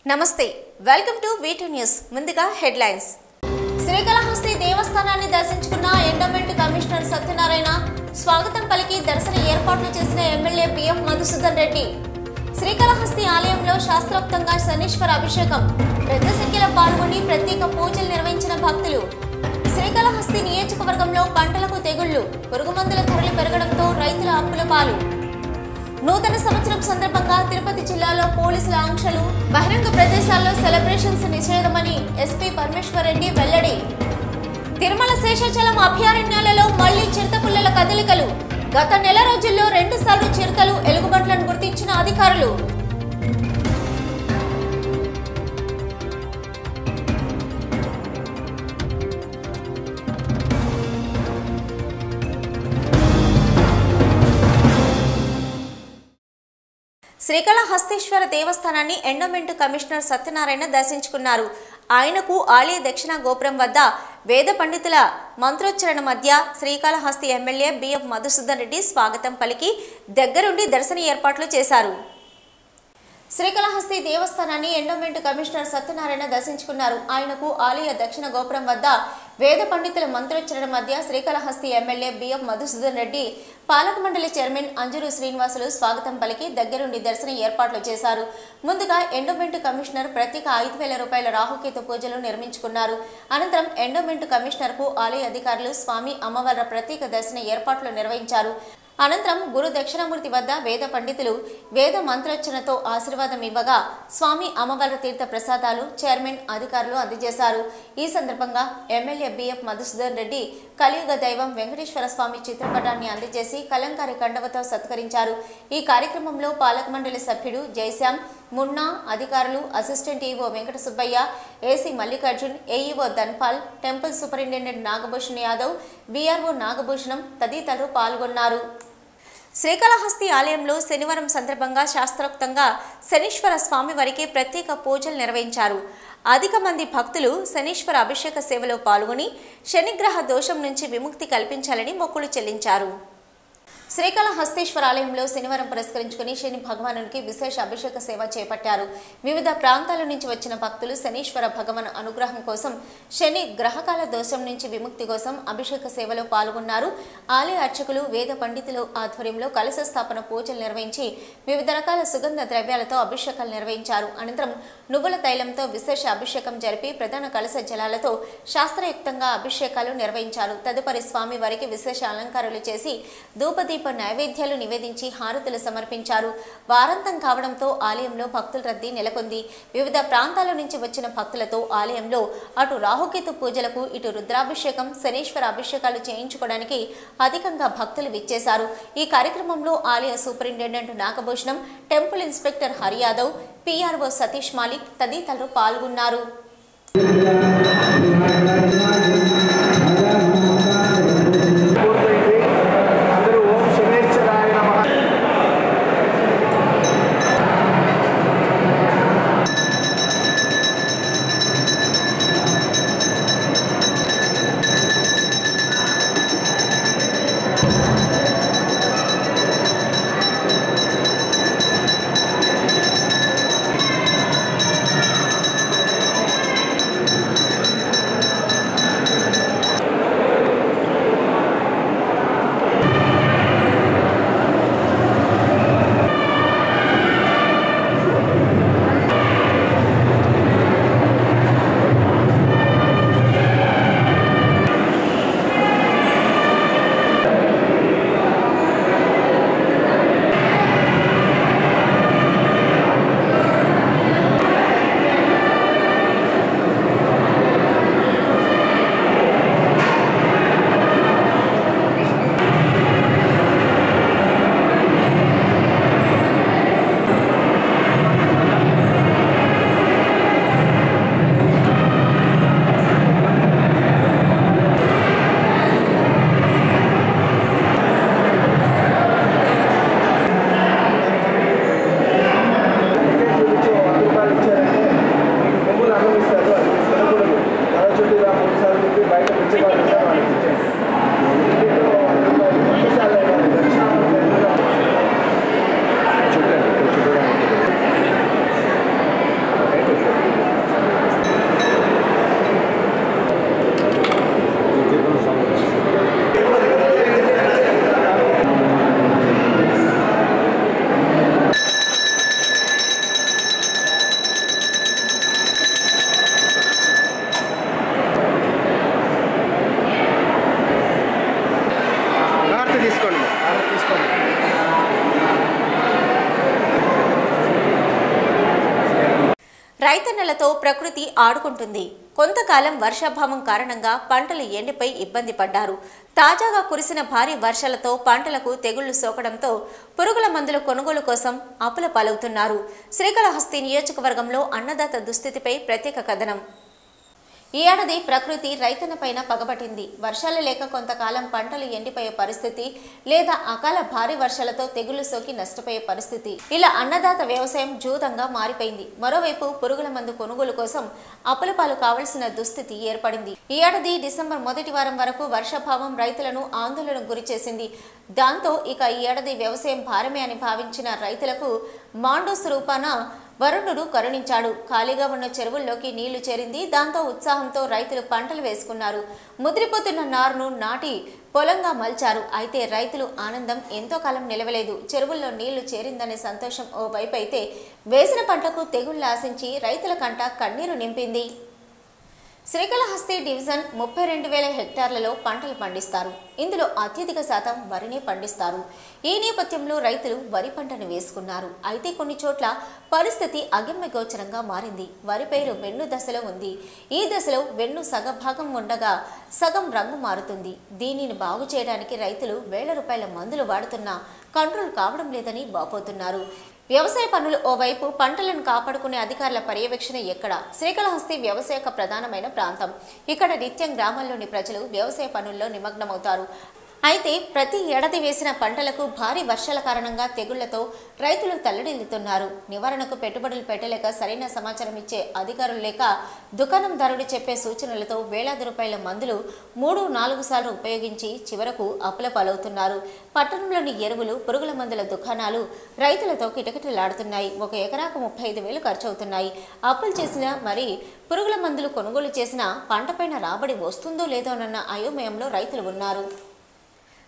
నమస్తే welcome to V2 news ముందుగా headlines Srikalahasti దేవస్థానాన్ని దర్శించుకున్న ఎండోమెంట్ కమిషనర్ సత్యనారాయణ స్వాగతం పలికి దర్శన ఏర్పాట్లు చేసిన ఎమ్మెల్యే పిఎం మధుసూదన్ రెడ్డి శ్రీకాళహస్తి ఆలయంలో శాస్త్రోక్తంగా శనీశ్వర అభిషేకం పెద్ద సంఖ్యలో పాల్గొని ప్రత్యేక పూజలు నిర్వహించిన భక్తులు శ్రీకాళహస్తి నియోజకవర్గంలో పంటలకు తెగుళ్లు పురుగుమందుల ధరలు పెరగడంతో రైతుల అప్పుల పాలు నూతన సంవత్సరం సందర్భంగా తిరుపతి జిల్లాలో పోలీసుల ఆంక్షలు బహిరంగ ప్రదేశాల్లో సెలబ్రేషన్స్ నిషేధమని ఎస్పీ పరమేశ్వర్ రెడ్డి వెల్లడి తిరుమల శేషాచలం అభయారణ్యాలలో మళ్లీ చిరుతపుల్లల కదలికలు గత నెల రోజుల్లో 2 సార్లు చిరుతలు ఎలుగుబంట్లను గుర్తించిన అధికారులు శ్రీకాళహస్తీశ్వర దేవస్థానాన్ని ఎండోమెంట్ కమిషనర్ సత్యనారాయణ దర్శించుకున్నారు. ఆయనకు ఆలయ దక్షిణ గోపురం వద్ద వేద పండితుల మంత్రోచ్చరణ మధ్య శ్రీకాళహస్తి ఎమ్మెల్యే బిఎం మధుసూదన్ రెడ్డి స్వాగతం పలికి దగ్గరుండి దర్శన ఏర్పాట్లు చేశారు. శ్రీకాళహస్తి దేవస్థానాన్ని ఎండోమెంట్ కమిషనర్ సత్యనారాయణ దర్శించుకున్నారు. ఆయనకు ఆలయ దక్షిణ గోపురం వద్ద వేద పండితుల మంత్రోచ్చరణ మధ్య శ్రీకాళహస్తి ఎమ్మెల్యే బిఎం మధుసూదన్ రెడ్డి పాలక మండలి చైర్మన్ అంజూరు శ్రీనివాసులు స్వాగతం పలికి దగ్గరుండి దర్శన ఏర్పాట్లు చేశారు. ముందుగా ఎండోమెంట్ కమిషనర్ ప్రత్యేక 5,000 రూపాయల రాహుకేతు పూజలు నిర్మించుకున్నారు. అనంతరం ఎండోమెంట్ కమిషనర్ కు ఆలయ అధికారులు స్వామి అమ్మవార్ల ప్రత్యేక దర్శన ఏర్పాట్లు నిర్వహించారు. అనంతరం గురు దక్షిణామూర్తి వద్ద వేద పండితులు వేద మంత్రోచ్చరణతో ఆశీర్వాదం ఇవ్వగా స్వామి అమ్మవార్ల తీర్థ ప్రసాదాలు చైర్మన్ అధికారులు అందజేశారు. ఈ సందర్భంగా ఎమ్మెల్యే బిఎఫ్ మధుసూదన్ రెడ్డి కలియుగ దైవం వెంకటేశ్వర స్వామి చిత్రపటాన్ని అందజేసి కలంకారి కండవతో సత్కరించారు. ఈ కార్యక్రమంలో పాలక మండలి సభ్యుడు జైశ్యామ్, మున్నా, అధికారులు, assistant EO Venkata Subbaiah, AC Mallikarjun, AEO Dhanpal, temple superintendent Nagabhushan Yadav, VRO Nagabhushanam తదితరులు పాల్గొన్నారు. శ్రీకాళహస్తి ఆలయంలో శనివారం సందర్భంగా శాస్త్రోక్తంగా శనీశ్వర స్వామి వారికి ప్రత్యేక పూజలు నిర్వహించారు. అధిక మంది భక్తులు శనీశ్వర అభిషేక సేవలో పాల్గొని శనిగ్రహ దోషం నుంచి విముక్తి కల్పించాలని మొక్కులు చెల్లించారు. శ్రీకాళహస్తీశ్వర ఆలయంలో శనివారం పురస్కరించుకుని శని భగవానునికి విశేష అభిషేక సేవ చేపట్టారు. వివిధ ప్రాంతాల నుంచి వచ్చిన భక్తులు శనీశ్వర భగవాన్ అనుగ్రహం కోసం, శని గ్రహకాల దోషం నుంచి విముక్తి కోసం అభిషేక సేవలో పాల్గొన్నారు. ఆలయ అర్చకులు, వేద పండితులు ఆధ్వర్యంలో కలశ స్థాపన పూజలు నిర్వహించి వివిధ రకాల సుగంధ ద్రవ్యాలతో అభిషేకాలు నిర్వహించారు. అనంతరం నువ్వుల తైలంతో విశేష అభిషేకం జరిపి ప్రధాన కలశ జలాలతో శాస్త్రయుక్తంగా అభిషేకాలు నిర్వహించారు. తదుపరి స్వామి వారికి విశేష అలంకారాలు చేసి ధూపదీప నైవేద్యాలు నివేదించి హారతులు సమర్పించారు. వారాంతం కావడంతో ఆలయంలో భక్తుల రద్దీ నెలకొంది. వివిధ ప్రాంతాల నుంచి వచ్చిన భక్తులతో ఆలయంలో అటు రాహుకేతు పూజలకు, ఇటు రుద్రాభిషేకం, శనీశ్వర అభిషేకాలు చేయించుకోవడానికి అధికంగా భక్తులు విచ్చేశారు. ఈ కార్యక్రమంలో ఆలయ superintendent Nagabhushanam, temple inspector Hari Yadav, PRO Satish Malik తదితరులు పాల్గొన్నారు. పంటలతో ప్రకృతి ఆడుకుంటుంది. కొంతకాలం వర్షాభావం కారణంగా పంటలు ఎండిపై ఇబ్బంది పడ్డారు. తాజాగా కురిసిన భారీ వర్షాలతో పంటలకు తెగుళ్లు సోకడంతో పురుగుల మందుల కొనుగోలు కోసం అప్పుల పాలవుతున్నారు. శ్రీకాళహస్తి నియోజకవర్గంలో అన్నదాత దుస్థితిపై ప్రత్యేక కథనం. ఈ ఏడాది ప్రకృతి రైతన్నపైన పగబట్టింది. వర్షాలు లేక కొంతకాలం పంటలు ఎండిపోయే పరిస్థితి, లేదా అకాల భారీ వర్షాలతో తెగుళ్లు సోకి నష్టపోయే పరిస్థితి. ఇలా అన్నదాత వ్యవసాయం జూదంగా మారిపోయింది. మరోవైపు పురుగుల మందు కొనుగోలు కోసం అప్పుల పాలు కావాల్సిన దుస్థితి ఏర్పడింది. ఈ ఏడాది డిసెంబర్ మొదటి వారం వరకు వర్షాభావం రైతులను ఆందోళనకు గురి చేసింది. దాంతో ఇక ఈ ఏడాది వ్యవసాయం భారమే అని భావించిన రైతులకు మాండోస్ రూపాన వరుణుడు కరుణించాడు. ఖాళీగా ఉన్న చెరువుల్లోకి నీళ్లు చేరింది. దాంతో ఉత్సాహంతో రైతులు పంటలు వేసుకున్నారు. ముదిరిపోతున్న నారును నాటి పొలంగా మలిచారు. అయితే రైతులు ఆనందం ఎంతో కాలం నిలవలేదు. చెరువుల్లో నీళ్లు చేరిందనే సంతోషం ఓ వైపు అయితే, వేసిన పంటకు తెగుళ్లు ఆశించి రైతుల కంట కన్నీరు నింపింది. శ్రీకాళహస్తి డివిజన్ 32,000 హెక్టార్లలో పంటలు పండిస్తారు. ఇందులో అత్యధిక శాతం వరిని పండిస్తారు. ఈ నేపథ్యంలో రైతులు వరి పంటను వేసుకున్నారు. అయితే కొన్ని చోట్ల పరిస్థితి అగమ్యగోచరంగా మారింది. వరి పైరు వెన్ను దశలో ఉంది. ఈ దశలో వెన్ను సగభాగం ఉండగా సగం రంగు మారుతుంది. దీనిని బాగు చేయడానికి రైతులు వేల రూపాయల మందులు వాడుతున్నా కంట్రోల్ కావడం లేదని వాపోతున్నారు. వ్యవసాయ పనులు ఓవైపు, పంటలను కాపాడుకునే అధికారుల పర్యవేక్షణ ఎక్కడ? శ్రీకాళహస్తి వ్యవసాయ ప్రధానమైన ప్రాంతం. ఇక్కడ నిత్యం గ్రామాల్లోని ప్రజలు వ్యవసాయ పనుల్లో నిమగ్నమవుతారు. అయితే ప్రతి ఏడాది వేసిన పంటలకు భారీ వర్షాల కారణంగా తెగుళ్లతో రైతులు తల్లడిల్లుతున్నారు. నివారణకు పెట్టుబడులు పెట్టలేక, సరైన సమాచారం ఇచ్చే అధికారులు లేక, దుకాణందారుడు చెప్పే సూచనలతో వేలాది రూపాయల మందులు 3-4 సార్లు ఉపయోగించి చివరకు అప్పుల పాలవుతున్నారు. పట్టణంలోని ఎరువులు, పురుగుల మందుల దుకాణాలు రైతులతో కిటకిటలాడుతున్నాయి. 1 ఎకరాకు 35,000 ఖర్చు అవుతున్నాయి. అప్పులు చేసినా, మరి పురుగుల మందులు కొనుగోలు చేసినా పంటపైన రాబడి వస్తుందో లేదోనన్న అయోమయంలో రైతులు ఉన్నారు.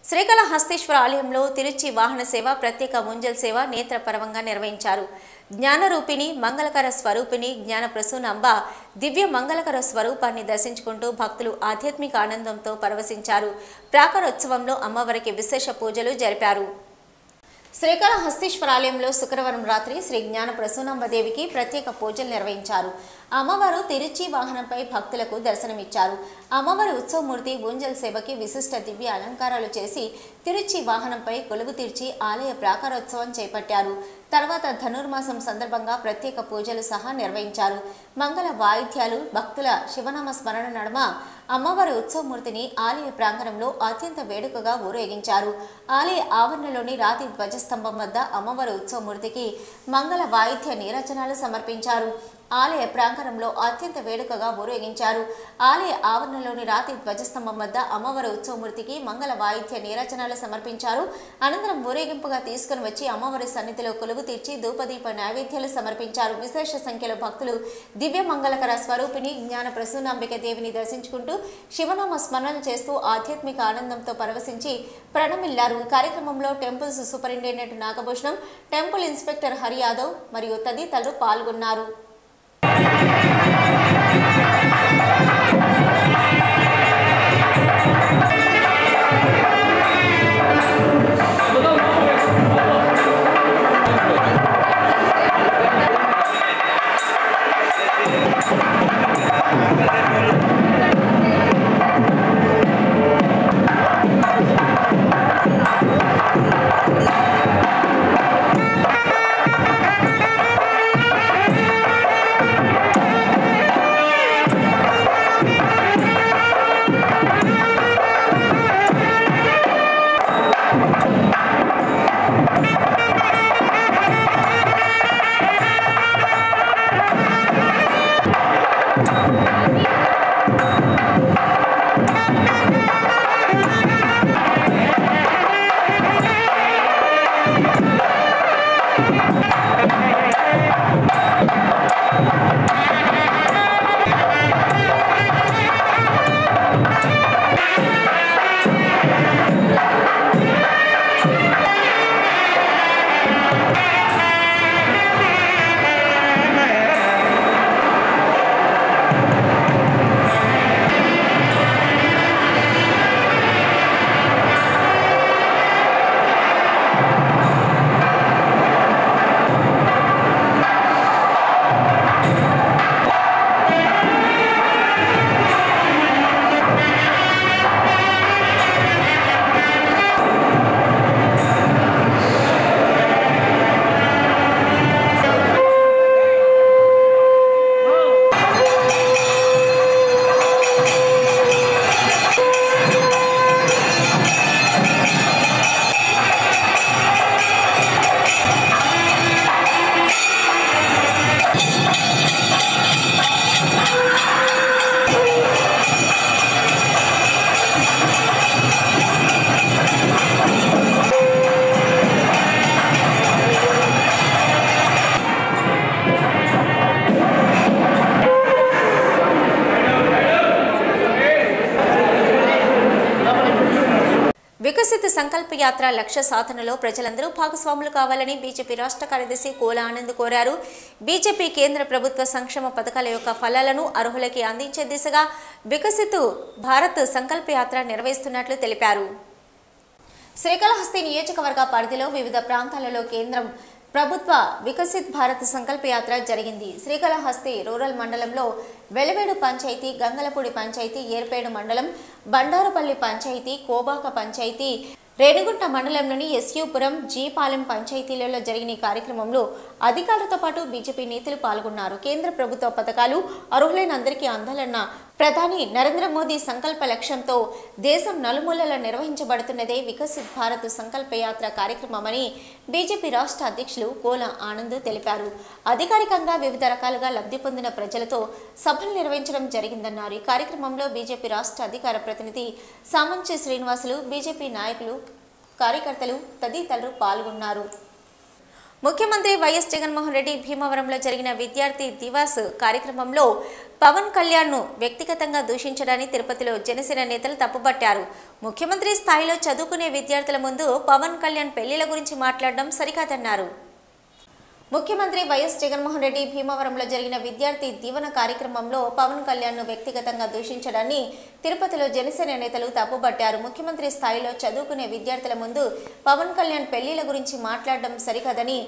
శ్రీకాళహస్తీశ్వర ఆలయంలో తిరుచి వాహన సేవ, ప్రత్యేక ఉంజల్ సేవ నేత్రపరవంగా నిర్వహించారు. జ్ఞానరూపిణి, మంగళకర స్వరూపిణి జ్ఞాన ప్రసూనాంబ దివ్య మంగళకర స్వరూపాన్ని దర్శించుకుంటూ భక్తులు ఆధ్యాత్మిక ఆనందంతో పరవశించారు. ప్రాకారోత్సవంలో అమ్మవారికి విశేష పూజలు జరిపారు. శ్రీకాళహస్తీశ్వర ఆలయంలో శుక్రవారం రాత్రి శ్రీ జ్ఞాన ప్రసూనాంబదేవికి ప్రత్యేక పూజలు నిర్వహించారు. అమ్మవారు తిరుచి వాహనంపై భక్తులకు దర్శనమిచ్చారు. అమ్మవారి ఉత్సవమూర్తి ఉంజల్ సేవకి విశిష్ట దివ్య అలంకారాలు చేసి తిరుచి వాహనంపై కొలువు తీర్చి ఆలయ ప్రాకారోత్సవం చేపట్టారు. తర్వాత ధనుర్మాసం సందర్భంగా ప్రత్యేక పూజలు సహా నిర్వహించారు. మంగళ వాయిద్యాలు, భక్తుల శివనామ స్మరణ నడుమ అమ్మవారి ఉత్సవమూర్తిని ఆలయ ప్రాంగణంలో అత్యంత వేడుకగా ఊరేగించారు. ఆలయ ఆవరణలోని రాతి ధ్వజస్తంభం వద్ద అమ్మవారి ఉత్సవమూర్తికి మంగళ వాయిద్య నీరాజనాలు సమర్పించారు. ఆలయ ప్రాంగణంలో అత్యంత వేడుకగా ఊరేగించారు. ఆలయ ఆవరణలోని రాతి ధ్వజస్తంభం వద్ద అమ్మవారి ఉత్సవమూర్తికి మంగళ వాయిద్య నీరాజనాలు సమర్పించారు. అనంతరం ఊరేగింపుగా తీసుకుని వచ్చి అమ్మవారి సన్నిధిలో కొలువు తీర్చి ధూపదీప నైవేద్యాలు సమర్పించారు. విశేష సంఖ్యలో భక్తులు దివ్య మంగళకర స్వరూపిణి జ్ఞాన ప్రసూనాంబిక దేవిని దర్శించుకుంటూ శివనామ స్మరణలు చేస్తూ ఆధ్యాత్మిక ఆనందంతో పరవశించి ప్రణమిల్లారు. ఈ కార్యక్రమంలో temples superintendent Nagabhushanam, temple inspector Hari Yadav మరియు తదితరులు పాల్గొన్నారు. సంకల్ప యాత్ర లక్ష్య సాధనలో ప్రజలందరూ భాగస్వాములు కావాలని బీజేపీ రాష్ట్ర కార్యదర్శి కోల ఆనంద్ కోరారు. బీజేపీ కేంద్ర ప్రభుత్వ సంక్షేమ పథకాల యొక్క ఫలాలను అర్హులకి అందించే దిశగా వికసిత్ భారత్ సంకల్ప యాత్ర నిర్వహిస్తున్నట్లు తెలిపారు. శ్రీకాళహస్తి నియోజకవర్గ పరిధిలో వివిధ ప్రాంతాలలో కేంద్రం ప్రభుత్వ వికసిత్ భారత్ సంకల్ప యాత్ర జరిగింది. శ్రీకాళహస్తి రూరల్ మండలంలో వెలవేడు పంచాయతీ, గంగలపూడి పంచాయతీ, ఏర్పేడు మండలం, బండారుపల్లి పంచాయతీ, కోబాక పంచాయతీ, రేణిగుంట మండలంలోని ఎస్యూపురం, జీపాలెం పంచాయతీలలో జరిగిన ఈ కార్యక్రమంలో అధికారులతో పాటు బీజేపీ నేతలు పాల్గొన్నారు. కేంద్ర ప్రభుత్వ పథకాలు అర్హులైన అందరికీ అందాలన్న ప్రధాని నరేంద్ర మోదీ సంకల్ప లక్ష్యంతో దేశం నలుమూలలా నిర్వహించబడుతున్నదే వికసిత్ భారత్ సంకల్ప యాత్ర కార్యక్రమమని బీజేపీ రాష్ట్ర అధ్యక్షులు కోల ఆనంద్ తెలిపారు. అధికారికంగా వివిధ రకాలుగా లబ్ధి పొందిన ప్రజలతో సభలు నిర్వహించడం జరిగిందన్నారు. ఈ కార్యక్రమంలో బీజేపీ రాష్ట్ర అధికార ప్రతినిధి సామంచి శ్రీనివాసులు, బీజేపీ నాయకులు, కార్యకర్తలు తదితరులు పాల్గొన్నారు. ముఖ్యమంత్రి వైఎస్ జగన్మోహన్ రెడ్డి భీమవరంలో జరిగిన విద్యార్థి దివాస్ కార్యక్రమంలో పవన్ కళ్యాణ్ను వ్యక్తిగతంగా దూషించడాన్ని తిరుపతిలో జనసేన నేతలు తప్పుపట్టారు. ముఖ్యమంత్రి స్థాయిలో చదువుకునే విద్యార్థుల ముందు పవన్ కళ్యాణ్ పెళ్లిల గురించి మాట్లాడడం సరికాదన్నారు. ముఖ్యమంత్రి వైఎస్ జగన్మోహన్ రెడ్డి భీమవరంలో జరిగిన విద్యార్థి దీవెన కార్యక్రమంలో పవన్ కళ్యాణ్ను వ్యక్తిగతంగా దూషించడాన్ని తిరుపతిలో జనసేన నేతలు తప్పుపట్టారు. ముఖ్యమంత్రి స్థాయిలో చదువుకునే విద్యార్థుల ముందు పవన్ కళ్యాణ్ పెళ్లిల గురించి మాట్లాడడం సరికాదని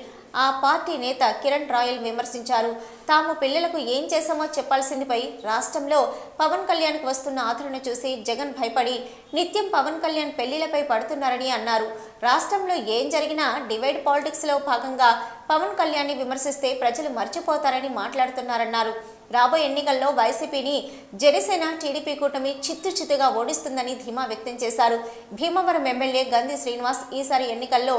ఆ పార్టీ నేత కిరణ్ రాయల్ విమర్శించారు. తాము పిల్లలకు ఏం చేశామో చెప్పాల్సిందిపై రాష్ట్రంలో పవన్ కళ్యాణ్కు వస్తున్న ఆదరణ చూసి జగన్ భయపడి నిత్యం పవన్ కళ్యాణ్ పెళ్లిలపై పడుతున్నారని అన్నారు. రాష్ట్రంలో ఏం జరిగినా డివైడ్ పాలిటిక్స్లో భాగంగా పవన్ కళ్యాణ్ని విమర్శిస్తే ప్రజలు మర్చిపోతారని మాట్లాడుతున్నారన్నారు. రాబోయే ఎన్నికల్లో వైసీపీని జనసేన, టీడీపీ కూటమి చిత్తుచిత్తుగా ఓడిస్తుందని ధీమా వ్యక్తం చేశారు. భీమవరం ఎమ్మెల్యే గంధి శ్రీనివాస్ ఈసారి ఎన్నికల్లో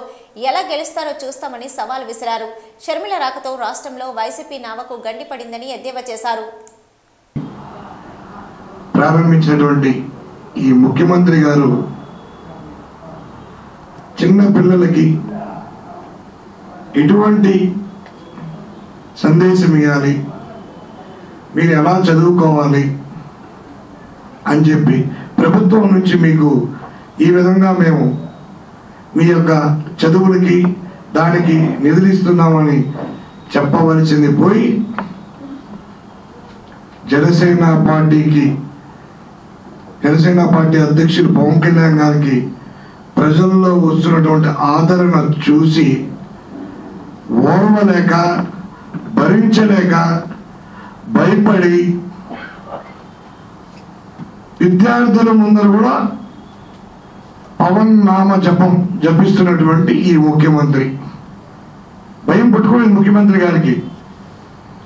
ఎలా గెలుస్తారో చూస్తామని సవాల్ విసిరారు. షర్మిల రాకతో రాష్ట్రంలో వైసీపీ నావకు గండిపడిందని ఎద్దేవా చేశారు. ప్రారంభించినటువంటి ఈ ముఖ్యమంత్రి గారు చిన్న పిల్లలకి ఎటువంటి సందేశం ఇవ్వాలి, మీరు ఎలా చదువుకోవాలి అని చెప్పి ప్రభుత్వం నుంచి మీకు ఈ విధంగా మేము మీ యొక్క చదువులకి దానికి నిధులు ఇస్తున్నామని చెప్పవలసింది పోయి జనసేన పార్టీ అధ్యక్షులు పవన్ కళ్యాణ్ గారికి ప్రజల్లో వస్తున్నటువంటి ఆదరణ చూసి ఓర్వలేక, భరించలేక, భయపడి విద్యార్థుల ముందర కూడా పవన్ నామ జపిస్తున్నటువంటి ఈ ముఖ్యమంత్రి భయం పట్టుకోలేదు. ముఖ్యమంత్రి గారికి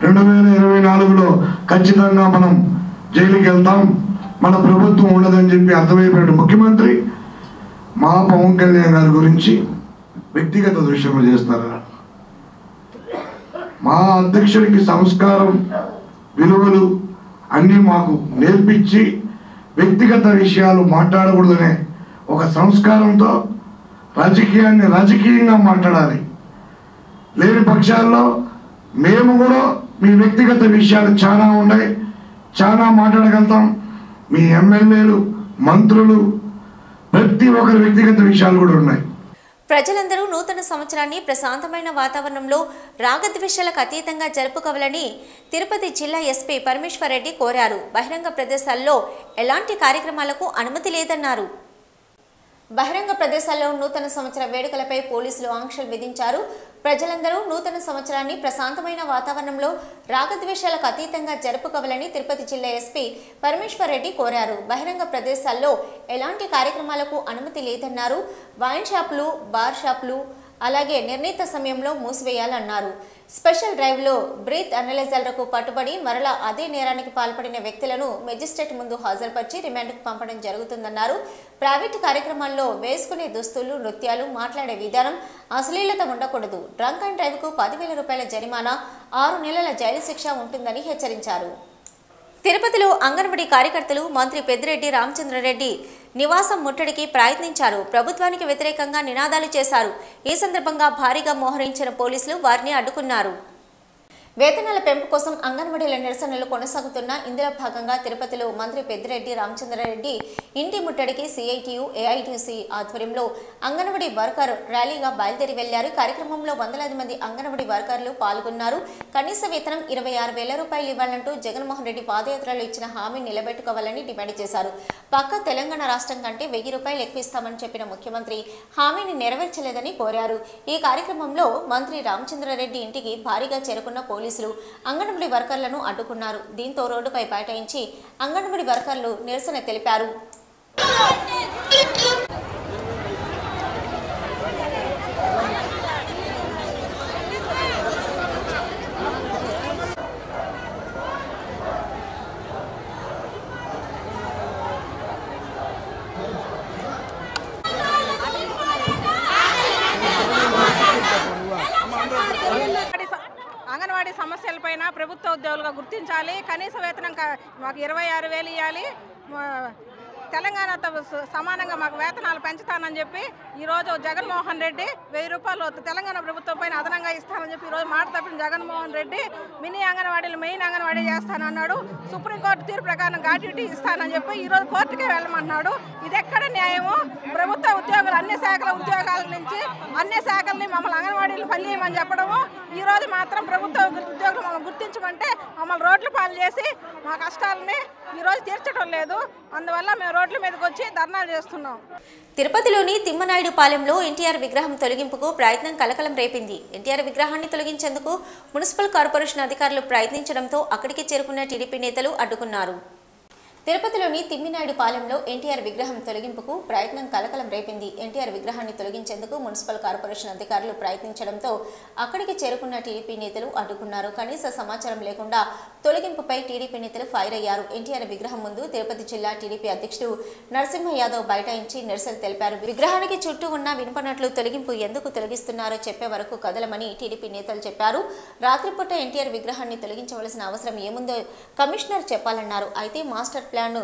2024లో ఖచ్చితంగా మనం జైలుకి వెళ్తాం, మన ప్రభుత్వం ఉండదని చెప్పి అర్థమైపోయిన ముఖ్యమంత్రి మా పవన్ కళ్యాణ్ గారి గురించి వ్యక్తిగత దృశ్యములు చేస్తారు. మా అధ్యక్షుడికి సంస్కారం, విలువలు అన్నీ మాకు నేర్పించి వ్యక్తిగత విషయాలు మాట్లాడకూడదనే ఒక సంస్కారంతో రాజకీయాన్ని రాజకీయంగా మాట్లాడాలి. లేని పక్షాల్లో మేము కూడా మీ వ్యక్తిగత విషయాలు చాలా ఉన్నాయి, చాలా మాట్లాడగలుగుతాం. మీ ఎమ్మెల్యేలు, మంత్రులు ప్రతి ఒక్కరి వ్యక్తిగత విషయాలు కూడా ఉన్నాయి. ప్రజలందరూ నూతన సంవత్సరాన్ని ప్రశాంతమైన వాతావరణంలో రాగద్వేషాలకు అతీతంగా జరుపుకోవాలని తిరుపతి జిల్లా ఎస్పీ పరమేశ్వర్ రెడ్డి కోరారు. బహిరంగ ప్రదేశాల్లో ఎలాంటి కార్యక్రమాలకు అనుమతి లేదన్నారు. బహిరంగ ప్రదేశాల్లో నూతన సంవత్సర వేడుకలపై పోలీసులు ఆంక్షలు విధించారు. ప్రజలందరూ నూతన సంవత్సరాన్ని ప్రశాంతమైన వాతావరణంలో రాగద్వేషాలకు అతీతంగా జరుపుకోవాలని తిరుపతి జిల్లా ఎస్పీ పరమేశ్వర్ రెడ్డి కోరారు. బహిరంగ ప్రదేశాల్లో ఎలాంటి కార్యక్రమాలకు అనుమతి లేదన్నారు. వైన్ షాపులు, బార్ షాపులు అలాగే నిర్ణీత సమయంలో మూసివేయాలన్నారు. స్పెషల్ డ్రైవ్లో బ్రీత్ అనలైజర్లకు పట్టుబడి మరలా అదే నేరానికి పాల్పడిన వ్యక్తులను మెజిస్ట్రేట్ ముందు హాజరుపరిచి రిమాండ్కు పంపడం జరుగుతుందన్నారు. ప్రైవేటు కార్యక్రమాల్లో వేసుకునే దుస్తులు, నృత్యాలు, మాట్లాడే విధానం, అశ్లీలత ఉండకూడదు. డ్రంక్ అండ్ డ్రైవ్కు 10,000 రూపాయల జరిమానా, 6 నెలల జైలు శిక్ష ఉంటుందని హెచ్చరించారు. తిరుపతిలో అంగన్వాడీ కార్యకర్తలు మంత్రి పెద్దిరెడ్డి రామచంద్రారెడ్డి నివాసం ముట్టడికి ప్రయత్నించారు. ప్రభుత్వానికి వ్యతిరేకంగా నినాదాలు చేశారు. ఈ సందర్భంగా భారీగా మోహరించిన పోలీసులు వారిని అడ్డుకున్నారు. వేతనాల పెంపు కోసం అంగన్వాడీల నిరసనలు కొనసాగుతున్న ఇందులో భాగంగా తిరుపతిలో మంత్రి పెద్దిరెడ్డి రామచంద్రారెడ్డి ఇంటి ముట్టడికి సిఐటియు ఏఐటిసి ఆధ్వర్యంలో అంగన్వాడీ వర్కర్ ర్యాలీగా బయలుదేరి వెళ్లారు. కార్యక్రమంలో వందలాది మంది అంగన్వాడీ వర్కర్లు పాల్గొన్నారు. కనీస వేతనం 26,000 రూపాయలు ఇవ్వాలంటూ జగన్మోహన్ రెడ్డి పాదయాత్రలో ఇచ్చిన హామీని నిలబెట్టుకోవాలని డిమాండ్ చేశారు. పక్క తెలంగాణ రాష్ట్రం కంటే 1,000 రూపాయలు ఎక్కువ ఇస్తామని చెప్పిన ముఖ్యమంత్రి హామీని నెరవేర్చలేదని కోరారు. ఈ కార్యక్రమంలో మంత్రి రామచంద్రారెడ్డి ఇంటికి భారీగా చేరుకున్న పోలీసులు అంగన్వాడీ వర్కర్లను అడ్డుకున్నారు. దీంతో రోడ్డుపై బైఠాయించి అంగన్వాడీ వర్కర్లు నిరసన తెలిపారు. అంగన్వాడీ సమస్యలపైన ప్రభుత్వ ఉద్యోగులుగా గుర్తించాలి. కనీస వేతనం మాకు 26,000 ఇవ్వాలి. తెలంగాణతో సమానంగా మాకు వేతనాలు పెంచుతానని చెప్పి ఈరోజు జగన్మోహన్ రెడ్డి 1,000 రూపాయలు తెలంగాణ ప్రభుత్వం పైన అదనంగా ఇస్తానని చెప్పి ఈరోజు మాట తప్పిన జగన్మోహన్ రెడ్డి మినీ అంగన్వాడీలు మెయిన్ అంగన్వాడీ చేస్తానన్నాడు. సుప్రీంకోర్టు తీర్పు ప్రకారం గ్రాట్యుటీ ఇస్తానని చెప్పి ఈరోజు కోర్టుకే వెళ్ళమన్నాడు. ఇది ఎక్కడ న్యాయము? ప్రభుత్వ ఉద్యోగులు అన్ని శాఖల ఉద్యోగాల నుంచి అన్ని శాఖల్ని మమ్మల్ని అంగన్వాడీలు పనిచేయమని చెప్పడము, ఈరోజు మాత్రం ప్రభుత్వ ఉద్యోగులు మమ్మల్ని గుర్తించమంటే మమ్మల్ని రోడ్లు పాలు చేసి మా కష్టాలని ఈరోజు తీర్చడం లేదు. అందువల్ల మేము రోడ్ల మీదకి వచ్చి ధర్నాలు చేస్తున్నాం. తిరుపతిలోని తిమ్మనాయుడు పాలెంలో ఎన్టీఆర్ విగ్రహం తొలగింపుకు ప్రయత్నం కలకలం రేపింది. ఎన్టీఆర్ విగ్రహాన్ని తొలగించేందుకు మున్సిపల్ కార్పొరేషన్ అధికారులు ప్రయత్నించడంతో అక్కడికి చేరుకున్న టీడీపీ నేతలు అడ్డుకున్నారు. తిరుపతిలోని తిమ్మినాయుడు పాలెంలో ఎన్టీఆర్ విగ్రహం తొలగింపుకు ప్రయత్నం కలకలం రేపింది. ఎన్టీఆర్ విగ్రహాన్ని తొలగించేందుకు మున్సిపల్ కార్పొరేషన్ అధికారులు ప్రయత్నించడంతో అక్కడికి చేరుకున్న టీడీపీ నేతలు అడ్డుకున్నారు. కనీస సమాచారం లేకుండా తొలగింపుపై టీడీపీ నేతలు ఫైర్ అయ్యారు. ఎన్టీఆర్ విగ్రహం ముందు తిరుపతి జిల్లా టీడీపీ అధ్యక్షుడు నరసింహ యాదవ్ బైఠాయించి నిరసన తెలిపారు. విగ్రహానికి చుట్టూ ఉన్న వినపనట్లు తొలగింపు ఎందుకు తొలగిస్తున్నారో చెప్పే వరకు కదలమని టీడీపీ నేతలు చెప్పారు. రాత్రిపూట ఎన్టీఆర్ విగ్రహాన్ని తొలగించవలసిన అవసరం ఏముందో కమిషనర్ చెప్పాలన్నారు. అయితే మాస్టర్ ప్లాన్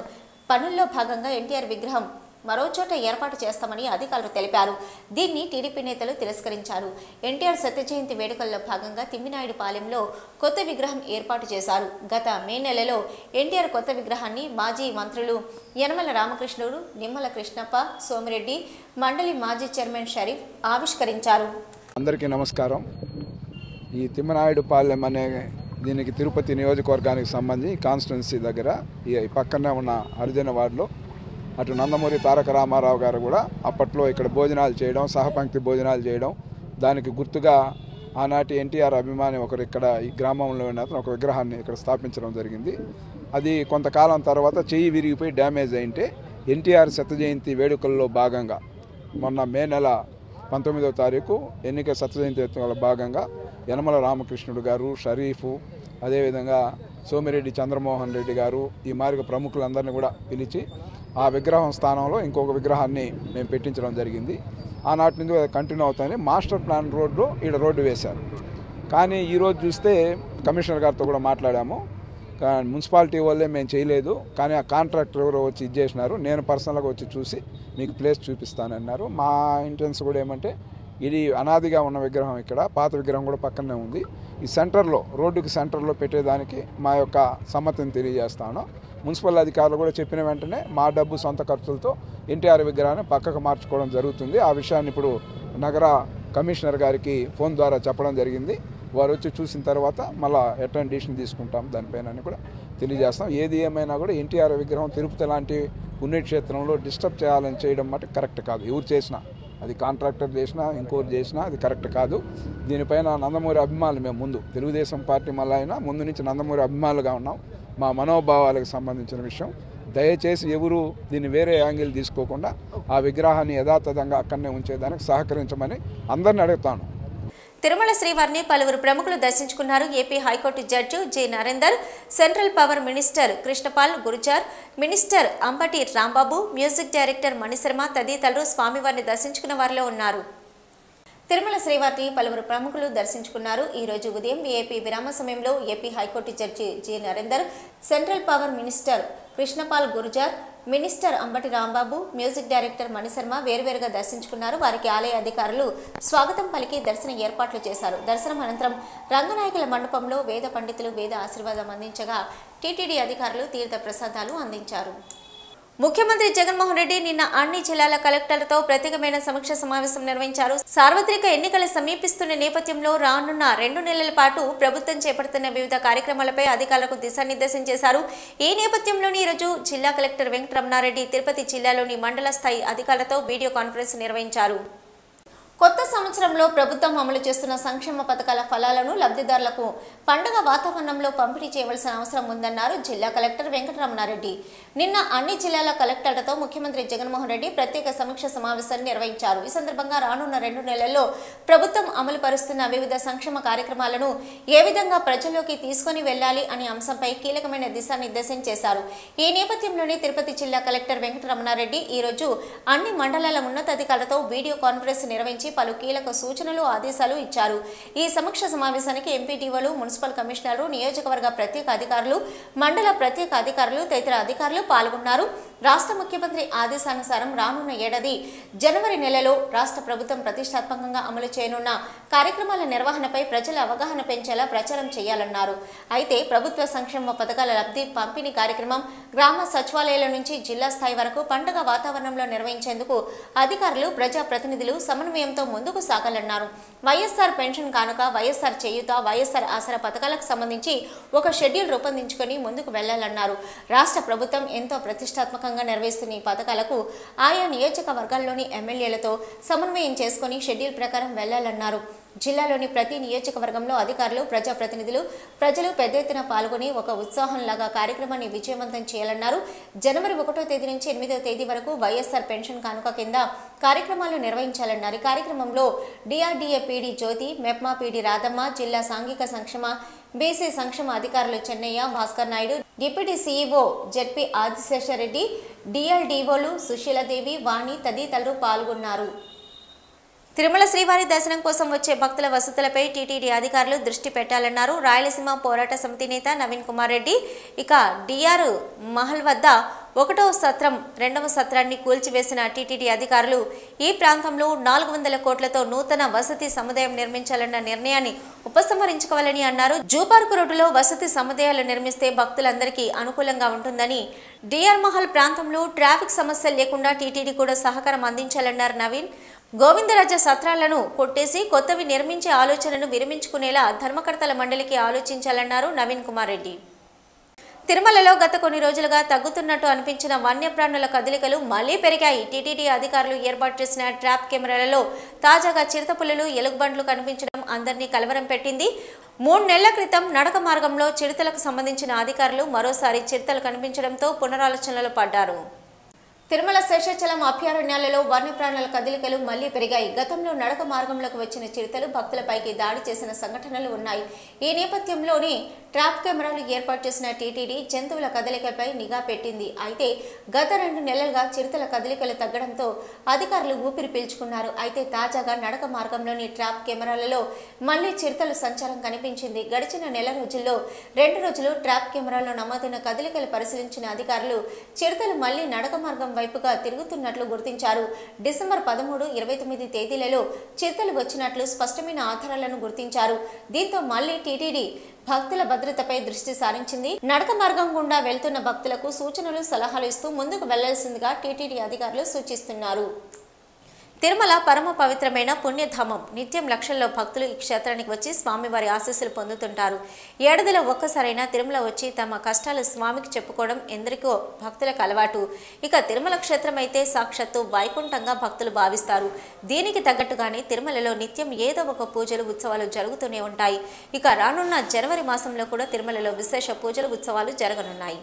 పనుల్లో భాగంగా ఎన్టీఆర్ విగ్రహం మరో చోట ఏర్పాటు చేస్తామని అధికారులు తెలిపారు. దీన్ని టీడీపీ నేతలు తిరస్కరించారు. ఎన్టీఆర్ సత్య జయంతి వేడుకల్లో భాగంగా తిమ్మినాయుడు పాలెంలో కొత్త విగ్రహం ఏర్పాటు చేశారు. గత మే నెలలో ఎన్టీఆర్ కొత్త విగ్రహాన్ని మాజీ మంత్రులు యనమల రామకృష్ణుడు, నిమ్మల కృష్ణప్ప, సోమిరెడ్డి, మండలి మాజీ చైర్మన్ షరీఫ్ ఆవిష్కరించారు. అందరికీ నమస్కారం. ఈ తిమ్మనాయుడు పాలెం అనే దీనికి తిరుపతి నియోజకవర్గానికి సంబంధించి కాన్స్టిట్యున్సీ దగ్గర ఈ పక్కనే ఉన్న హరిజన వార్డులో అటు నందమూరి తారక రామారావు గారు కూడా అప్పట్లో ఇక్కడ భోజనాలు చేయడం, సహపంక్తి భోజనాలు చేయడం, దానికి గుర్తుగా ఆనాటి ఎన్టీఆర్ అభిమాని ఒకరు ఇక్కడ ఈ గ్రామంలో ఉన్న ఒక విగ్రహాన్ని ఇక్కడ స్థాపించడం జరిగింది. అది కొంతకాలం తర్వాత చెయ్యి విరిగిపోయి డ్యామేజ్ అయింటే ఎన్టీఆర్ శత జయంతి వేడుకల్లో భాగంగా మొన్న మే నెల 19వ తారీఖు ఎన్నిక శత జయంతి వేడుకల భాగంగా యనమల రామకృష్ణుడు గారు, షరీఫు, అదేవిధంగా సోమిరెడ్డి చంద్రమోహన్ రెడ్డి గారు, ఈ మార్గ ప్రముఖులందరినీ కూడా పిలిచి ఆ విగ్రహం స్థానంలో ఇంకొక విగ్రహాన్ని మేము పెట్టించడం జరిగింది. ఆనాటి నుంచి కంటిన్యూ అవుతాయని మాస్టర్ ప్లాన్ రోడ్డు ఈడ రోడ్డు వేశారు. కానీ ఈరోజు చూస్తే కమిషనర్ గారితో కూడా మాట్లాడాము. మున్సిపాలిటీ వాళ్ళే మేము చేయలేదు, కానీ ఆ కాంట్రాక్టర్ ఎవరో వచ్చి ఇది చేసినారు, నేను పర్సనల్గా వచ్చి చూసి మీకు ప్లేస్ చూపిస్తానన్నారు. మా ఇంటెన్స్ కూడా ఏమంటే ఇది అనాదిగా ఉన్న విగ్రహం, ఇక్కడ పాత విగ్రహం కూడా పక్కనే ఉంది. ఈ సెంటర్లో రోడ్డుకి సెంటర్లో పెట్టేదానికి మా యొక్క సమ్మతిని తెలియజేస్తాను. మున్సిపల్ అధికారులు కూడా చెప్పిన వెంటనే మా డబ్బు సొంత ఖర్చులతో ఎన్టీఆర్ విగ్రహాన్ని పక్కకు మార్చుకోవడం జరుగుతుంది. ఆ విషయాన్ని ఇప్పుడు నగర కమిషనర్ గారికి ఫోన్ ద్వారా చెప్పడం జరిగింది. వారు వచ్చి చూసిన తర్వాత మళ్ళీ ఎట్లాంటి డిసిషన్ తీసుకుంటాం దానిపైన కూడా తెలియజేస్తాం. ఏది ఏమైనా కూడా ఎన్టీఆర్ విగ్రహం తిరుపతి లాంటి పుణ్యక్షేత్రంలో డిస్టర్బ్ చేయాలని చేయడం మాట కరెక్ట్ కాదు. ఎవరు చేసినా, అది కాంట్రాక్టర్ చేసినా ఇంకోరు చేసినా అది కరెక్ట్ కాదు. దీనిపైన నందమూరి అభిమానులు మేము ముందు తెలుగుదేశం పార్టీ మళ్ళీ అయినా ముందు నుంచి నందమూరి అభిమానులుగా ఉన్నాం. మా మనోభావాలకు సంబంధించిన విషయం. దయచేసి ఎవరు దీన్ని వేరే యాంగిల్ తీసుకోకుండా ఆ విగ్రహాన్ని యథాతథంగా అక్కడనే ఉంచేదానికి సహకరించమని అందరిని అడుగుతాను. తిరుమల శ్రీవారిని పలువురు ప్రముఖులు దర్శించుకున్నారు. AP high court judge J Narender, central power minister Krishnapal Gurjar, minister Ambati Rambabu, music director Mani Sharma తదితరులు స్వామివారిని దర్శించుకున్న వారిలో ఉన్నారు. తిరుమల శ్రీవారిని పలువురు ప్రముఖులు దర్శించుకున్నారు. ఈ రోజు ఉదయం ఏపీ విరామ సమయంలో AP high court judge J Narender, central power minister Krishnapal Gurjar, minister Ambati Rambabu, music director Mani Sharma వేరువేరుగా దర్శించుకున్నారు. వారికి ఆలయ అధికారులు స్వాగతం పలికి దర్శన ఏర్పాట్లు చేశారు. దర్శనం అనంతరం రంగనాయకుల మండపంలో వేద పండితులు వేద ఆశీర్వాదం అందించగా టీటీడీ అధికారులు తీర్థ ప్రసాదాలు అందించారు. ముఖ్యమంత్రి జగన్మోహన్ రెడ్డి నిన్న అన్ని జిల్లాల కలెక్టర్లతో ప్రత్యేకమైన సమీక్ష సమావేశం నిర్వహించారు. సార్వత్రిక ఎన్నికలు సమీపిస్తున్న నేపథ్యంలో రానున్న 2 నెలల పాటు ప్రభుత్వం చేపడుతున్న వివిధ కార్యక్రమాలపై అధికారులకు దిశానిర్దేశం చేశారు. ఈ నేపథ్యంలోని ఈరోజు జిల్లా కలెక్టర్ వెంకటరమణారెడ్డి తిరుపతి జిల్లాలోని మండల స్థాయి అధికారులతో వీడియో కాన్ఫరెన్స్ నిర్వహించారు. కొత్త సంవత్సరంలో ప్రభుత్వం అమలు చేస్తున్న సంక్షేమ పథకాల ఫలాలను లబ్ధిదారులకు పండుగ వాతావరణంలో పంపిణీ చేయవలసిన అవసరం ఉందన్నారు జిల్లా కలెక్టర్ వెంకటరమణారెడ్డి. నిన్న అన్ని జిల్లాల కలెక్టర్లతో ముఖ్యమంత్రి జగన్మోహన్ రెడ్డి ప్రత్యేక సమీక్ష సమావేశాన్ని నిర్వహించారు. ఈ సందర్భంగా రానున్న 2 నెలల్లో ప్రభుత్వం అమలు పరుస్తున్న వివిధ సంక్షేమ కార్యక్రమాలను ఏ విధంగా ప్రజల్లోకి తీసుకుని వెళ్లాలి అనే అంశంపై కీలకమైన దిశానిర్దేశం చేశారు. ఈ నేపథ్యంలోనే తిరుపతి జిల్లా కలెక్టర్ వెంకటరమణారెడ్డి ఈరోజు అన్ని మండలాల ఉన్నతాధికారులతో వీడియో కాన్ఫరెన్స్ నిర్వహించి పలు కీలక సూచనలు ఆదేశాలు ఇచ్చారు. ఈ సమీక్ష సమావేశానికి ఎంపీటీఓలు, మున్సిపల్ కమిషనర్లు, నియోజకవర్గ ప్రత్యేక అధికారులు, మండల ప్రత్యేక అధికారులు తదితర అధికారులు పాల్గొన్నారు. రాష్ట్ర ముఖ్యమంత్రి ఆదేశానుసారం రానున్న ఏడాది జనవరి నెలలో రాష్ట్ర ప్రభుత్వం ప్రతిష్టాత్మకంగా అమలు చేయనున్న కార్యక్రమాల నిర్వహణపై ప్రజల అవగాహన పెంచేలా ప్రచారం చేయాలన్నారు. అయితే ప్రభుత్వ సంక్షేమ పథకాల లబ్ధి పంపిణీ కార్యక్రమం గ్రామ సచివాలయాల నుంచి జిల్లా స్థాయి వరకు పండుగ వాతావరణంలో నిర్వహించేందుకు అధికారులు, ప్రజాప్రతినిధులు సమన్వయంతో ముందుకు సాగాలన్నారు. వైఎస్ఆర్ పెన్షన్ కానుక, వైఎస్ఆర్ చేయూత, వైఎస్ఆర్ ఆసరా పథకాలకు సంబంధించి ఒక షెడ్యూల్ రూపొందించుకొని ముందుకు వెళ్లాలన్నారు. రాష్ట్ర ప్రభుత్వం ఎంతో ప్రతిష్టాత్మకంగా నిర్వహిస్తున్న ఈ పథకాలకు ఆయా నియోజకవర్గాల్లోని ఎమ్మెల్యేలతో సమన్వయం చేసుకుని షెడ్యూల్ ప్రకారం వెళ్లాలన్నారు. జిల్లాలోని ప్రతి నియోజకవర్గంలో అధికారులు, ప్రజాప్రతినిధులు, ప్రజలు పెద్ద ఎత్తున పాల్గొని ఒక ఉత్సాహంలాగా కార్యక్రమాన్ని విజయవంతం చేయాలన్నారు. జనవరి 1వ తేదీ నుంచి 8వ తేదీ వరకు వైఎస్ఆర్ పెన్షన్ కానుక కింద కార్యక్రమాలు నిర్వహించాలన్నారు. ఈ కార్యక్రమంలో DRDA PD Jyothi, MEPMA PD Radhamma, జిల్లా సాంఘిక సంక్షేమ, బీసీ సంక్షేమ అధికారులు Chennaiah, Bhaskar Naidu, deputy CEO ZP Adiseshareddy, డిఎల్డీఓలు సుశీలదేవి, వాణి తదితరులు పాల్గొన్నారు. తిరుమల శ్రీవారి దర్శనం కోసం వచ్చే భక్తుల వసతులపై టీటీడీ అధికారులు దృష్టి పెట్టాలన్నారు. రాయలసీమ పోరాట సమితి నేత నవీన్ కుమార్ రెడ్డి ఇక డిఆర్ మహల్ వద్ద 1వ సత్రం, 2వ సత్రాన్ని కూల్చివేసిన టీటీడీ అధికారులు ఈ ప్రాంతంలో 400 కోట్లతో నూతన వసతి సముదాయం నిర్మించాలన్న నిర్ణయాన్ని ఉపసంహరించుకోవాలని అన్నారు. జూపార్కు రోడ్డులో వసతి సముదాయాలు నిర్మిస్తే భక్తులందరికీ అనుకూలంగా ఉంటుందని, డిఆర్ మహల్ ప్రాంతంలో ట్రాఫిక్ సమస్యలు లేకుండా టీటీడీ కూడా సహకారం అందించాలన్నారు నవీన్. గోవిందరాజ సత్రాలను కొట్టేసి కొత్తవి నిర్మించే ఆలోచనను విరమించుకునేలా ధర్మకర్తల మండలికి ఆలోచించాలన్నారు నవీన్ కుమార్ రెడ్డి. తిరుమలలో గత కొన్ని రోజులుగా తగ్గుతున్నట్టు అనిపించిన వన్యప్రాణుల కదలికలు మళ్లీ పెరిగాయి. టీటీడీ అధికారులు ఏర్పాటు చేసిన ట్రాప్ కెమెరాలలో తాజాగా చిరుతపులులు, ఎలుగుబంట్లు కనిపించడం అందరినీ కలవరం పెట్టింది. 3 నెలల క్రితం నడక మార్గంలో చిరుతలకు సంబంధించిన అధికారులు మరోసారి చిరుతలు కనిపించడంతో పునరాలోచనలో పడ్డారు. తిరుమల శేషాచలం అభయారణ్యాలలో వన్యప్రాణుల కదలికలు మళ్లీ పెరిగాయి. గతంలో నడక మార్గంలోకి వచ్చిన చిరుతలు భక్తులపైకి దాడి చేసిన సంఘటనలు ఉన్నాయి. ఈ నేపథ్యంలోనే ట్రాప్ కెమెరాలు ఏర్పాటు చేసిన టీటీడీ జంతువుల కదలికలపై నిఘా పెట్టింది. అయితే గత 2 నెలలుగా చిరుతల కదలికలు తగ్గడంతో అధికారులు ఊపిరి పీల్చుకున్నారు. అయితే తాజాగా నడక మార్గంలోని ట్రాప్ కెమెరాలలో మళ్లీ చిరుతల సంచారం కనిపించింది. గడిచిన నెల రోజుల్లో 2 రోజులు ట్రాప్ కెమెరాలో నమోదైన కదలికలు పరిశీలించిన అధికారులు చిరుతలు మళ్లీ నడక మార్గం వైపుగా తిరుగుతున్నట్లు గుర్తించారు. డిసెంబర్ 13, 29 తేదీలలో చిరుతలు వచ్చినట్లు స్పష్టమైన ఆధారాలను గుర్తించారు. దీంతో మళ్లీ టీటీడీ భక్తుల భద్రతపై దృష్టి సారించింది. నడక మార్గం గుండా వెళ్తున్న భక్తులకు సూచనలు, సలహాలు ఇస్తూ ముందుకు వెళ్లాల్సిందిగా టీటీడీ అధికారులు సూచిస్తున్నారు. తిరుమల పరమ పవిత్రమైన పుణ్యధామం. నిత్యం లక్షల్లో భక్తులు ఈ క్షేత్రానికి వచ్చి స్వామివారి ఆశీస్సులు పొందుతుంటారు. ఏడాదిలో ఒక్కసారైనా తిరుమల వచ్చి తమ కష్టాలు స్వామికి చెప్పుకోవడం ఎందరికో భక్తులకు అలవాటు. ఇక తిరుమల క్షేత్రం అయితే సాక్షాత్తు వైకుంఠంగా భక్తులు భావిస్తారు. దీనికి తగ్గట్టుగానే తిరుమలలో నిత్యం ఏదో ఒక పూజలు, ఉత్సవాలు జరుగుతూనే ఉంటాయి. ఇక రానున్న జనవరి మాసంలో కూడా తిరుమలలో విశేష పూజలు, ఉత్సవాలు జరగనున్నాయి.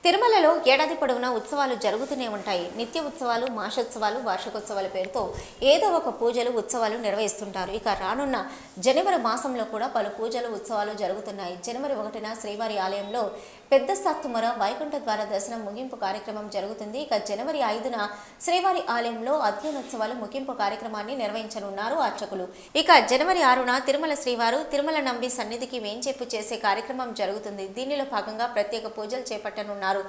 తిరుమలలో ఏడాది పొడవునా ఉత్సవాలు జరుగుతూనే ఉంటాయి. నిత్య ఉత్సవాలు, మాసోత్సవాలు, వార్షికోత్సవాల పేరుతో ఏదో ఒక పూజలు, ఉత్సవాలు నిర్వహిస్తుంటారు. ఇక రానున్న జనవరి మాసంలో కూడా పలు పూజలు, ఉత్సవాలు జరుగుతున్నాయి. జనవరి 1న శ్రీవారి ఆలయంలో పెద్ద సత్తుమర వైకుంఠ ద్వార దర్శనం ముగింపు కార్యక్రమం జరుగుతుంది. ఇక జనవరి 5న శ్రీవారి ఆలయంలో అధ్యయనోత్సవాలు ముగింపు కార్యక్రమాన్ని నిర్వహించనున్నారు అర్చకులు. ఇక జనవరి 6న తిరుమల శ్రీవారు తిరుమల నంబి సన్నిధికి వేంచేపు చేసే కార్యక్రమం జరుగుతుంది. దీనిలో భాగంగా ప్రత్యేక పూజలు చేపట్టనున్నారు.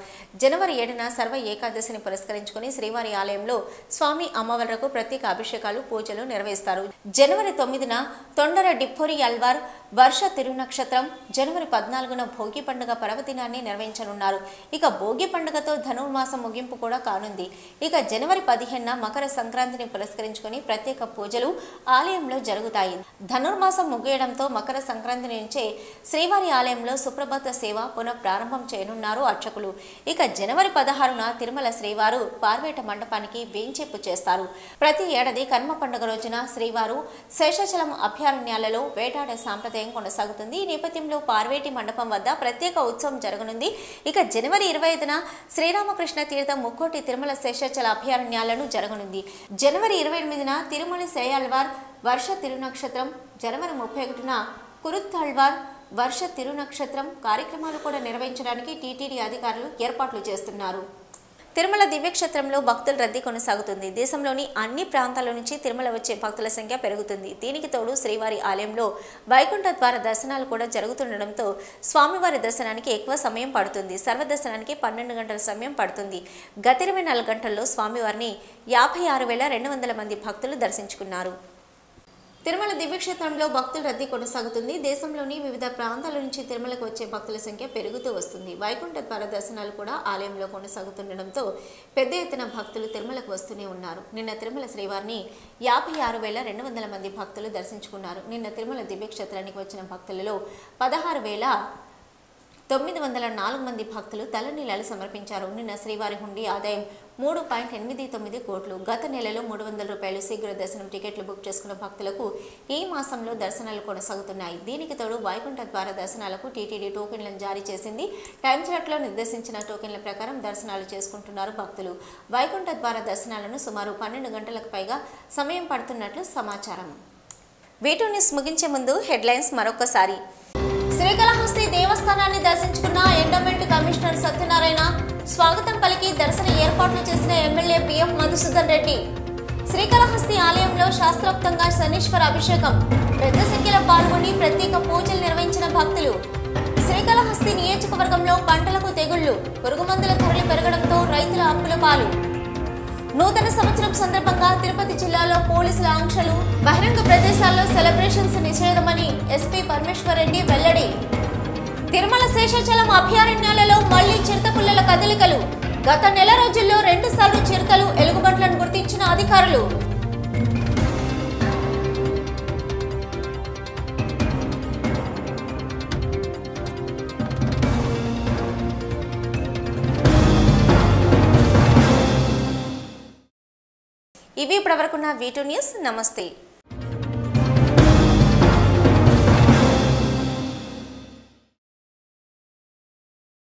జనవరి 7న సర్వ ఏకాదశిని పురస్కరించుకుని శ్రీవారి ఆలయంలో స్వామి అమ్మవార్లకు ప్రత్యేక అభిషేకాలు పూజలు నిర్వహిస్తారు. జనవరి 9న తొండర డిప్పొరి అల్వార్ వర్ష తిరునక్షత్రం, జనవరి 14న భోగి పండుగ పర్వదినాన్ని నిర్వహించనున్నారు. ఇక భోగి పండుగతో ధనుర్మాసం ముగింపు కూడా కానుంది. ఇక జనవరి 15న మకర సంక్రాంతిని పురస్కరించుకుని ప్రత్యేక పూజలు ఆలయంలో జరుగుతాయి. ధనుర్మాసం ముగియడంతో మకర సంక్రాంతి నుంచే శ్రీవారి ఆలయంలో సుప్రభాత సేవ పునః ప్రారంభం చేయనున్నారు అర్చకులు. ఇక జనవరి 16న తిరుమల శ్రీవారు పార్వేట మండపానికి వేంచేపు చేస్తారు. ప్రతి ఏడాది కర్మ పండుగ రోజున శ్రీవారు శేషాచలం అభయారణ్యాలలో వేటాడే సాంప్రదాయం కొనసాగుతుంది. ఈ నేపథ్యంలో పార్వేటి మండపం వద్ద ప్రత్యేక ఉత్సవం జరగనుంది. ఇక జనవరి 25న శ్రీరామకృష్ణ తీర్థం ముక్కోటి తిరుమల శేషాచల అభయారణ్యాలను జరగనుంది. జనవరి 28న తిరుమల సేయాల్వార్ వర్ష తిరునక్షత్రం, జనవరి 31న కురుత్తాళ్వార్ వర్ష తిరునక్షత్రం కార్యక్రమాలు కూడా నిర్వహించడానికి టీటీడీ అధికారులు ఏర్పాట్లు చేస్తున్నారు. తిరుమల దివ్యక్షేత్రంలో భక్తుల రద్దీ కొనసాగుతుంది. దేశంలోని అన్ని ప్రాంతాల నుంచి తిరుమల వచ్చే భక్తుల సంఖ్య పెరుగుతుంది. దీనికి తోడు శ్రీవారి ఆలయంలో వైకుంఠ ద్వార దర్శనాలు కూడా జరుగుతుండడంతో స్వామివారి దర్శనానికి ఎక్కువ సమయం పడుతుంది. సర్వదర్శనానికి 12 గంటల సమయం పడుతుంది. గత 24 గంటల్లో స్వామివారిని 56,200 మంది భక్తులు దర్శించుకున్నారు. తిరుమల దివ్యక్షేత్రంలో భక్తుల రద్దీ కొనసాగుతుంది. దేశంలోని వివిధ ప్రాంతాల నుంచి తిరుమలకు వచ్చే భక్తుల సంఖ్య పెరుగుతూ వస్తుంది. వైకుంఠ ద్వార దర్శనాలు కూడా ఆలయంలో కొనసాగుతుండడంతో పెద్ద ఎత్తున భక్తులు తిరుమలకు వస్తూనే ఉన్నారు. నిన్న తిరుమల శ్రీవారిని 56,200 మంది భక్తులు దర్శించుకున్నారు. నిన్న తిరుమల దివ్యక్షేత్రానికి వచ్చిన భక్తులలో 16,904 మంది భక్తులు తలనీలాలు సమర్పించారు. నిన్న శ్రీవారి హుండీ ఆదాయం 3.89 కోట్లు. గత నెలలో 300 రూపాయలు శీఘ్ర దర్శనం టికెట్లు బుక్ చేసుకున్న భక్తులకు ఈ మాసంలో దర్శనాలు కొనసాగుతున్నాయి. దీనికి తోడు వైకుంఠ ద్వార దర్శనాలకు టీటీడీ టోకెన్లను జారీ చేసింది. టైం స్లాట్లో నిర్దేశించిన టోకెన్ల ప్రకారం దర్శనాలు చేసుకుంటున్నారు భక్తులు. వైకుంఠ ద్వార దర్శనాలను సుమారు 12 గంటలకు పైగా సమయం పడుతున్నట్లు సమాచారం. వీటూ న్యూస్ ముగించే ముందు హెడ్లైన్స్ మరొకసారి. శ్రీకాళహస్తి దేవస్థానాన్ని దర్శించుకున్న ఎండోమెంట్ కమిషనర్ సత్యనారాయణ స్వాగతం పలికి దర్శన ఏర్పాట్లు చేసిన ఎమ్మెల్యే పిఎం మధుసూదన్ రెడ్డి. శ్రీకాళహస్తి ఆలయంలో శాస్త్రోక్తంగా శనీశ్వర అభిషేకం, పెద్ద సంఖ్యలో పాల్గొని ప్రత్యేక పూజలు నిర్వహించిన భక్తులు. శ్రీకాళహస్తి నియోజకవర్గంలో పంటలకు తెగుళ్లు, పురుగుమందుల ధరలు పెరగడంతో రైతుల అప్పుల పాలు. నూతన సంవత్సరం సందర్భంగా తిరుపతి జిల్లాలో పోలీసుల ఆంక్షలు, బహిరంగ ప్రదేశాల్లో సెలబ్రేషన్స్ నిషేధమని ఎస్పీ పరమేశ్వర్ రెడ్డి వెల్లడి. తిరుమల శేషాచలం అభయారణ్యాలలో మళ్లీ చిరుతపుల్లల కదలికలు. గత నెల రోజుల్లో 2 సార్లు చిరుతలు, ఎలుగుబంట్లను గుర్తించిన అధికారులు. ఇవి ఇప్పటివరకున్న వీటూ న్యూస్. నమస్తే.